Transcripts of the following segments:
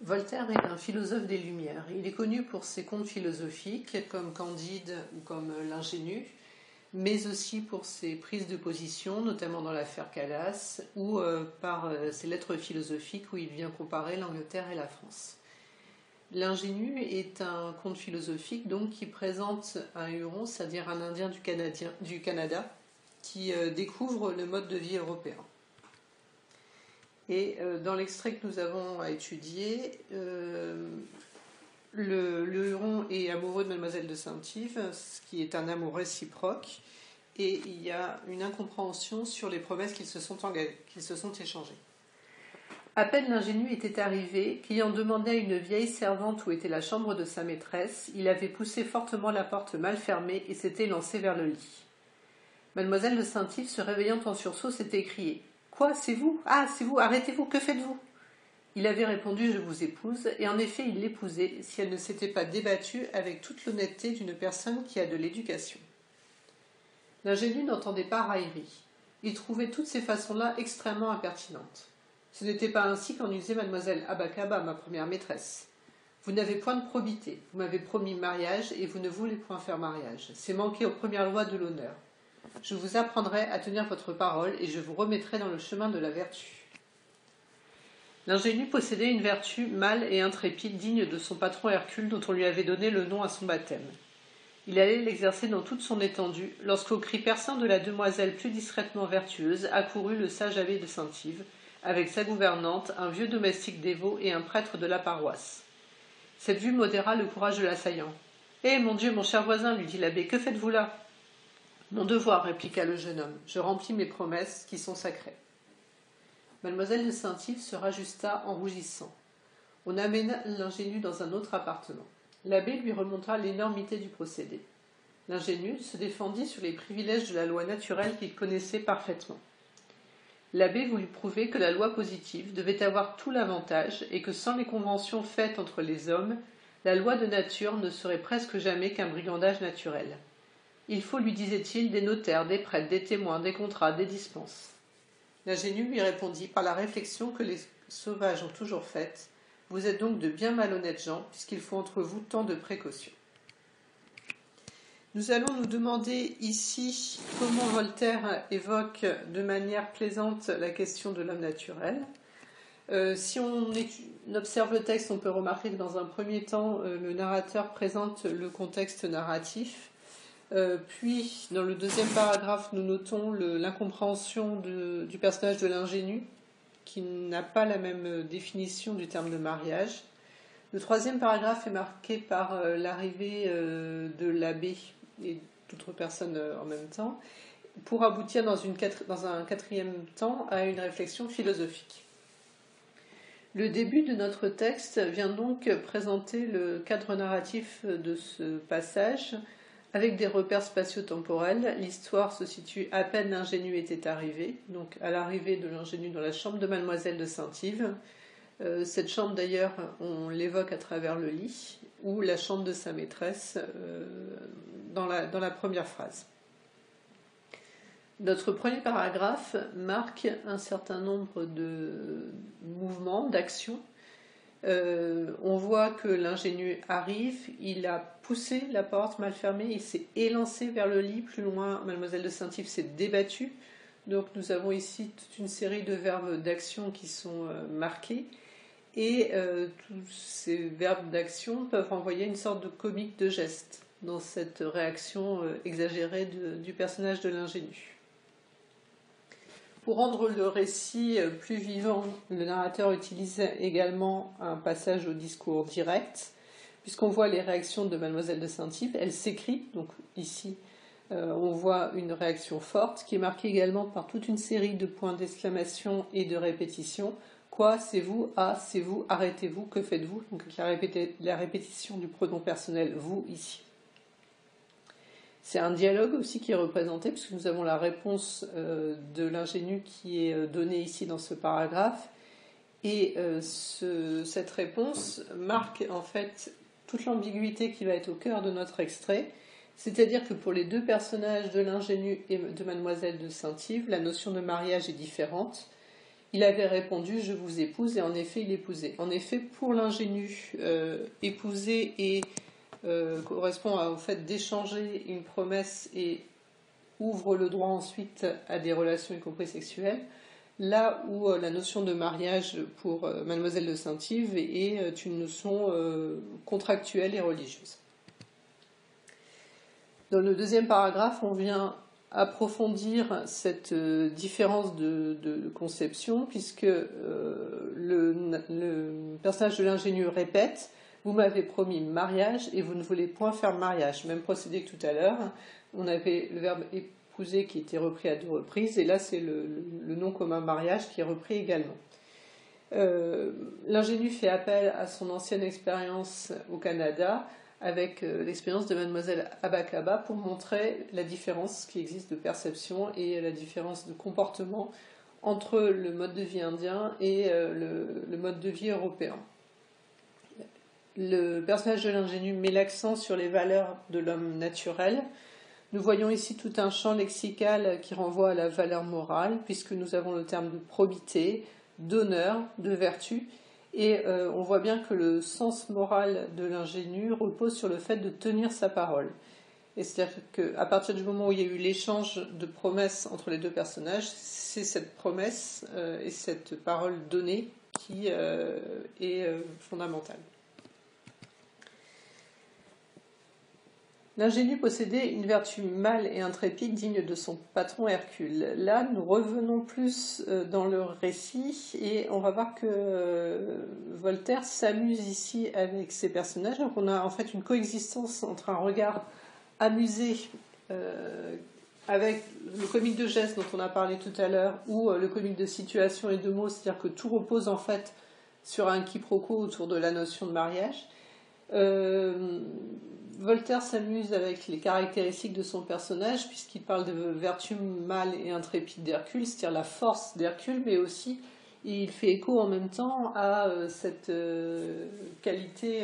Voltaire est un philosophe des Lumières. Il est connu pour ses contes philosophiques, comme Candide ou comme l'Ingénu, mais aussi pour ses prises de position, notamment dans l'affaire Calas, ou par ses lettres philosophiques où il vient comparer l'Angleterre et la France. L'Ingénu est un conte philosophique donc, qui présente un Huron, c'est-à-dire un Indien du Canada, qui découvre le mode de vie européen. Et dans l'extrait que nous avons à étudier, le Huron est amoureux de Mademoiselle de Saint-Yves, ce qui est un amour réciproque, et il y a une incompréhension sur les promesses qu'ils se sont échangées. À peine l'Ingénu était arrivé, qu'ayant demandé à une vieille servante où était la chambre de sa maîtresse, il avait poussé fortement la porte mal fermée et s'était lancé vers le lit. Mademoiselle de Saint-Yves, se réveillant en sursaut, s'était écriée « Quoi, c'est vous ? Ah, c'est vous, arrêtez-vous, que faites-vous » Il avait répondu « Je vous épouse », et en effet il l'épousait si elle ne s'était pas débattue avec toute l'honnêteté d'une personne qui a de l'éducation. L'Ingénu n'entendait pas raillerie. Il trouvait toutes ces façons-là extrêmement impertinentes. Ce n'était pas ainsi qu'en usait mademoiselle Abacaba, ma première maîtresse. Vous n'avez point de probité, vous m'avez promis mariage et vous ne voulez point faire mariage. C'est manquer aux premières lois de l'honneur. Je vous apprendrai à tenir votre parole et je vous remettrai dans le chemin de la vertu. L'Ingénu possédait une vertu mâle et intrépide digne de son patron Hercule dont on lui avait donné le nom à son baptême. Il allait l'exercer dans toute son étendue lorsqu'au cri perçant de la demoiselle plus discrètement vertueuse accourut le sage abbé de Saint-Yves avec sa gouvernante, un vieux domestique dévot et un prêtre de la paroisse. Cette vue modéra le courage de l'assaillant. « Eh, mon Dieu, mon cher voisin, lui dit l'abbé, que faites-vous là ?»« Mon devoir, répliqua le jeune homme, je remplis mes promesses qui sont sacrées. » Mademoiselle de Saint-Yves se rajusta en rougissant. On amena l'Ingénu dans un autre appartement. L'abbé lui remontra l'énormité du procédé. L'Ingénu se défendit sur les privilèges de la loi naturelle qu'il connaissait parfaitement. L'abbé voulut prouver que la loi positive devait avoir tout l'avantage et que sans les conventions faites entre les hommes, la loi de nature ne serait presque jamais qu'un brigandage naturel. Il faut, lui disait-il, des notaires, des prêtres, des témoins, des contrats, des dispenses. L'Ingénu lui répondit par la réflexion que les sauvages ont toujours faite. Vous êtes donc de bien malhonnêtes gens, puisqu'il faut entre vous tant de précautions. Nous allons nous demander ici comment Voltaire évoque de manière plaisante la question de l'homme naturel. Si on observe le texte, on peut remarquer que dans un premier temps, le narrateur présente le contexte narratif. Puis, dans le deuxième paragraphe, nous notons l'incompréhension du personnage de l'Ingénu, qui n'a pas la même définition du terme de mariage. Le troisième paragraphe est marqué par l'arrivée de l'abbé et d'autres personnes en même temps, pour aboutir dans un quatrième temps à une réflexion philosophique. Le début de notre texte vient donc présenter le cadre narratif de ce passage avec des repères spatio-temporels. L'histoire se situe à peine l'Ingénu était arrivé, donc à l'arrivée de l'Ingénu dans la chambre de Mademoiselle de Saint-Yves. Cette chambre d'ailleurs, on l'évoque à travers le lit, ou la chambre de sa maîtresse dans la première phrase. Notre premier paragraphe marque un certain nombre de mouvements, d'actions. On voit que l'Ingénu arrive, il a poussé la porte mal fermée, il s'est élancé vers le lit, plus loin, Mademoiselle de Saint-Yves s'est débattue. Donc nous avons ici toute une série de verbes d'action qui sont marqués. Et tous ces verbes d'action peuvent renvoyer une sorte de comique de geste dans cette réaction exagérée du personnage de l'Ingénu. Pour rendre le récit plus vivant, le narrateur utilise également un passage au discours direct, puisqu'on voit les réactions de Mademoiselle de Saint-Yves. Elle s'écrie, donc ici on voit une réaction forte, qui est marquée également par toute une série de points d'exclamation et de répétition. Quoi, c'est vous, ah, c'est vous, arrêtez-vous, que faites-vous? Donc la répétition du pronom personnel vous ici. C'est un dialogue aussi qui est représenté, puisque nous avons la réponse de l'Ingénu qui est donnée ici dans ce paragraphe. Et cette réponse marque en fait toute l'ambiguïté qui va être au cœur de notre extrait. C'est-à-dire que pour les deux personnages de l'Ingénu et de Mademoiselle de Saint-Yves, la notion de mariage est différente. Il avait répondu « Je vous épouse » et en effet il épousait. En effet, pour l'ingénu, épouser et correspond au fait d'échanger une promesse et ouvre le droit ensuite à des relations y compris sexuelles, là où la notion de mariage pour Mademoiselle de Saint-Yves est une notion contractuelle et religieuse. Dans le deuxième paragraphe, on vient approfondir cette différence de conception, puisque le personnage de l'ingénu répète « Vous m'avez promis mariage et vous ne voulez point faire mariage ». Même procédé que tout à l'heure, on avait le verbe épouser qui était repris à 2 reprises, et là c'est le nom commun mariage qui est repris également. L'ingénu fait appel à son ancienne expérience au Canada, avec l'expérience de Mademoiselle Abakaba pour montrer la différence qui existe de perception et la différence de comportement entre le mode de vie indien et le mode de vie européen. Le personnage de l'ingénu met l'accent sur les valeurs de l'homme naturel. Nous voyons ici tout un champ lexical qui renvoie à la valeur morale, puisque nous avons le terme de probité, d'honneur, de vertu, et on voit bien que le sens moral de l'ingénu repose sur le fait de tenir sa parole. Et c'est-à-dire qu'à partir du moment où il y a eu l'échange de promesses entre les deux personnages, c'est cette promesse et cette parole donnée qui est fondamentale. L'ingénu possédait une vertu mâle et intrépide digne de son patron Hercule. Là, nous revenons plus dans le récit et on va voir que Voltaire s'amuse ici avec ses personnages. Donc on a en fait une coexistence entre un regard amusé avec le comique de geste dont on a parlé tout à l'heure ou le comique de situation et de mots, c'est-à-dire que tout repose en fait sur un quiproquo autour de la notion de mariage. Voltaire s'amuse avec les caractéristiques de son personnage puisqu'il parle de vertu mâle et intrépide d'Hercule, c'est-à-dire la force d'Hercule, mais aussi il fait écho en même temps à cette qualité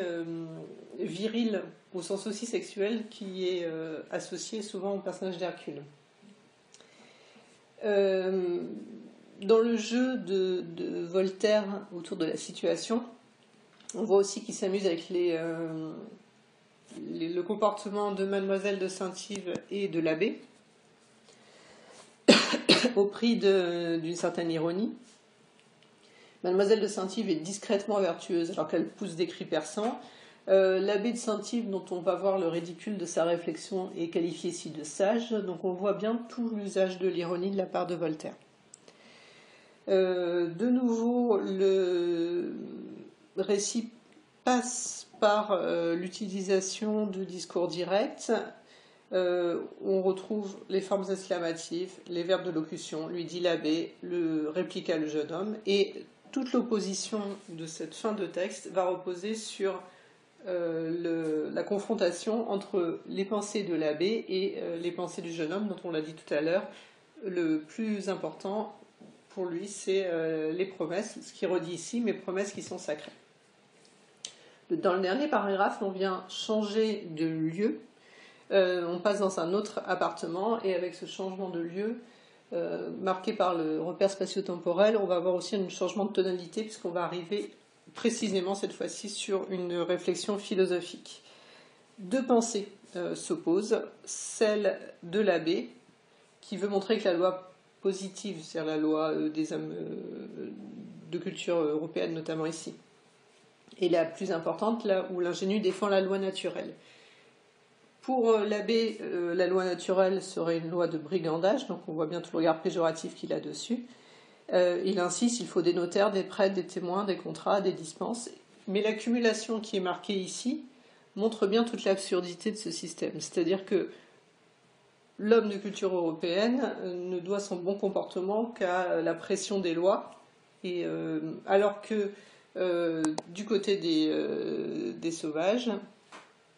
virile au sens aussi sexuel qui est associée souvent au personnage d'Hercule. Dans le jeu de Voltaire autour de la situation, on voit aussi qu'il s'amuse avec le comportement de Mademoiselle de Saint-Yves et de l'abbé, au prix d'une certaine ironie. Mademoiselle de Saint-Yves est discrètement vertueuse alors qu'elle pousse des cris perçants. L'abbé de Saint-Yves, dont on va voir le ridicule de sa réflexion, est qualifié ici de sage, donc on voit bien tout l'usage de l'ironie de la part de Voltaire. De nouveau, le récit passe par l'utilisation de discours directs. On retrouve les formes exclamatives, les verbes de locution, lui dit l'abbé, le répliqua le jeune homme, et toute l'opposition de cette fin de texte va reposer sur la confrontation entre les pensées de l'abbé et les pensées du jeune homme, dont on l'a dit tout à l'heure. Le plus important pour lui, c'est les promesses, ce qu'il redit ici, mes promesses qui sont sacrées. Dans le dernier paragraphe, on vient changer de lieu. On passe dans un autre appartement et avec ce changement de lieu, marqué par le repère spatio-temporel, on va avoir aussi un changement de tonalité puisqu'on va arriver précisément cette fois-ci sur une réflexion philosophique. 2 pensées s'opposent, celle de l'abbé qui veut montrer que la loi positive, c'est-à-dire la loi des hommes de culture européenne notamment ici, et la plus importante, là où l'ingénu défend la loi naturelle. Pour l'abbé, la loi naturelle serait une loi de brigandage, donc on voit bien tout le regard péjoratif qu'il a dessus. Il insiste, il faut des notaires, des prêtres, des témoins, des contrats, des dispenses. Mais l'accumulation qui est marquée ici montre bien toute l'absurdité de ce système. C'est-à-dire que l'homme de culture européenne ne doit son bon comportement qu'à la pression des lois, et alors que du côté des sauvages,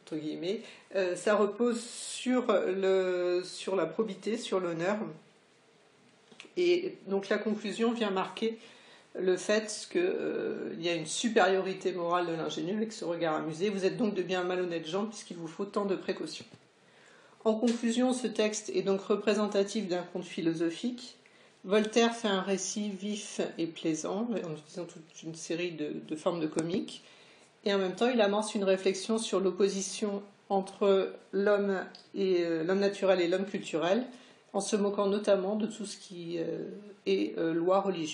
entre guillemets, ça repose sur la probité, sur l'honneur. Et donc la conclusion vient marquer le fait qu'il y a une supériorité morale de l'ingénu avec ce regard amusé. Vous êtes donc de bien malhonnêtes gens puisqu'il vous faut tant de précautions. En conclusion, ce texte est donc représentatif d'un conte philosophique, Voltaire fait un récit vif et plaisant, en utilisant toute une série de formes de comique, et en même temps il amorce une réflexion sur l'opposition entre l'homme naturel et l'homme culturel, en se moquant notamment de tout ce qui est loi religieuse.